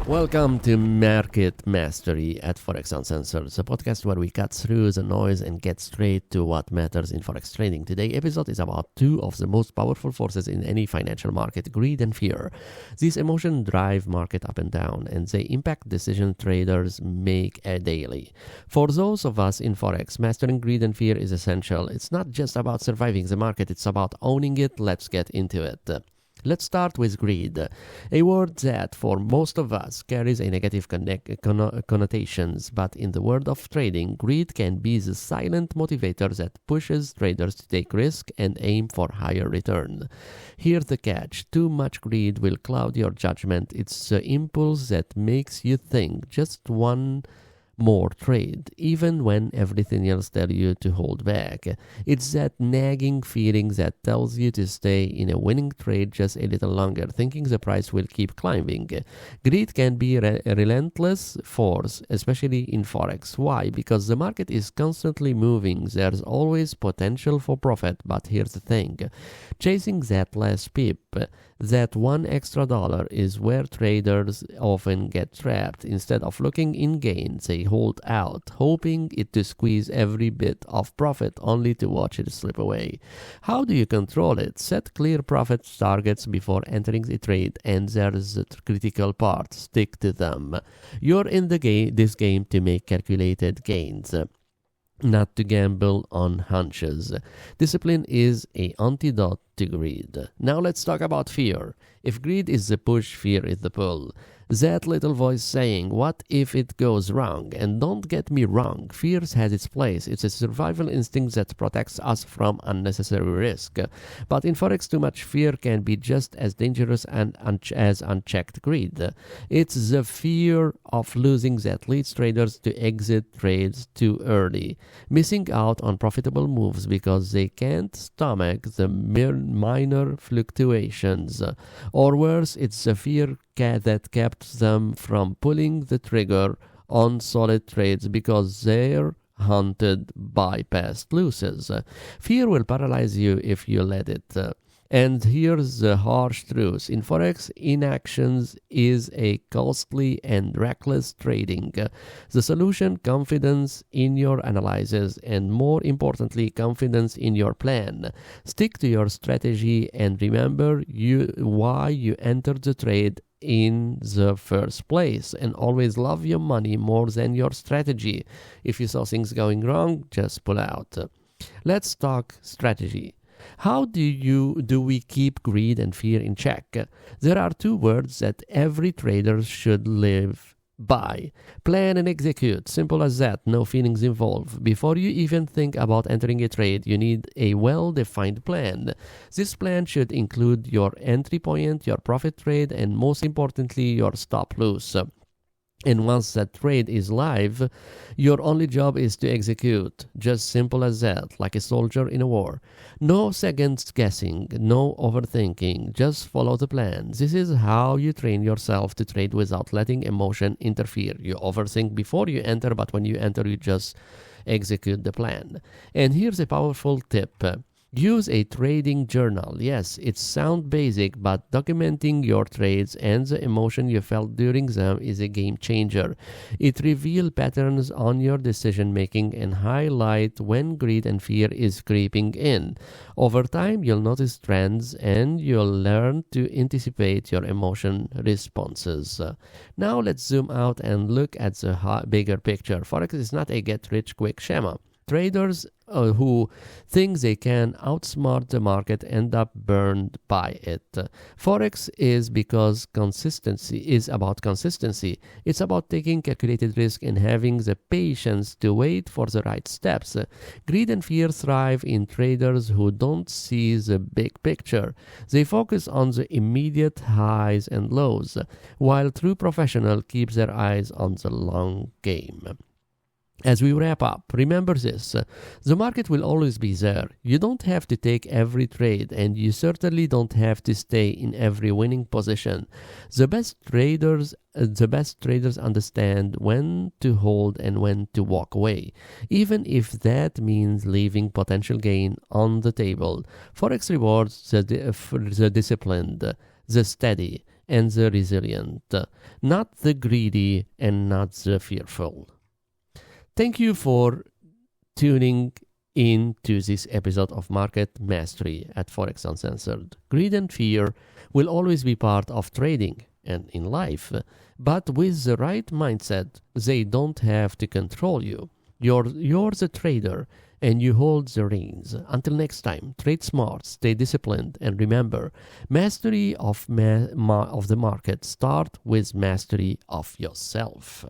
Welcome to Market Mastery at Forex Uncensored, a podcast where we cut through the noise and get straight to what matters in Forex trading. Today's episode is about two of the most powerful forces in any financial market, greed and fear. These emotions drive market up and down, and they impact decisions traders make daily. For those of us in Forex, mastering greed and fear is essential. It's not just about surviving the market, it's about owning it. Let's get into it. Let's start with greed, a word that for most of us carries a negative connotations, but in the world of trading, greed can be the silent motivator that pushes traders to take risk and aim for higher return. Here's the catch: too much greed will cloud your judgment. It's the impulse that makes you think just one more trade, even when everything else tells you to hold back. It's that nagging feeling that tells you to stay in a winning trade just a little longer, thinking the price will keep climbing. Greed can be a relentless force, especially in Forex. Why? Because the market is constantly moving. There's always potential for profit, but here's the thing. Chasing that last pip, that $1 extra, is where traders often get trapped. Instead of looking in gain, they hold out, hoping it to squeeze every bit of profit only to watch it slip away. How do you control it? Set clear profit targets before entering the trade, and there's the critical part: stick to them. You're in this game to make calculated gains, not to gamble on hunches. Discipline is an antidote to greed. Now let's talk about fear. If greed is the push, fear is the pull. That little voice saying, what if it goes wrong? And don't get me wrong, fear has its place. It's a survival instinct that protects us from unnecessary risk. But in Forex, too much fear can be just as dangerous as unchecked greed. It's the fear of losing that leads traders to exit trades too early, missing out on profitable moves because they can't stomach the minor fluctuations. Or worse, it's the fear that kept them from pulling the trigger on solid trades because they're haunted by past losses. Fear will paralyze you if you let it. And here's the harsh truth. In Forex, inaction is a costly and reckless trading. The solution: confidence in your analysis, and more importantly, confidence in your plan. Stick to your strategy and remember why you entered the trade in the first place, and always love your money more than your strategy. If you saw things going wrong, just pull out. Let's talk strategy. How do we keep greed and fear in check? There are two words that every trader should live by: plan and execute. Simple as that, no feelings involved. Before you even think about entering a trade, you need a well-defined plan. This plan should include your entry point, your profit trade, and most importantly, your stop loss. And once that trade is live, your only job is to execute. Just simple as that, like a soldier in a war. No second guessing, no overthinking, just follow the plan. This is how you train yourself to trade without letting emotion interfere. You overthink before you enter, but when you enter, you just execute the plan. And here's a powerful tip. Use a trading journal. Yes, it sounds basic, but documenting your trades and the emotion you felt during them is a game changer. It reveals patterns on your decision making and highlight when greed and fear is creeping in. Over time, you'll notice trends and you'll learn to anticipate your emotion responses. Now let's zoom out and look at the bigger picture. Forex is not a get-rich-quick schema. Traders who think they can outsmart the market end up burned by it. Forex is about consistency. It's about taking calculated risk and having the patience to wait for the right steps. Greed and fear thrive in traders who don't see the big picture. They focus on the immediate highs and lows, while true professionals keep their eyes on the long game. As we wrap up, remember this: the market will always be there. You don't have to take every trade, and you certainly don't have to stay in every winning position. The best traders understand when to hold and when to walk away, even if that means leaving potential gain on the table. Forex rewards the disciplined, the steady, and the resilient, not the greedy and not the fearful. Thank you for tuning in to this episode of Market Mastery at Forex Uncensored. Greed and fear will always be part of trading and in life, but with the right mindset, they don't have to control you. You're the trader, and you hold the reins. Until next time, trade smart, stay disciplined, and remember, mastery of the market starts with mastery of yourself.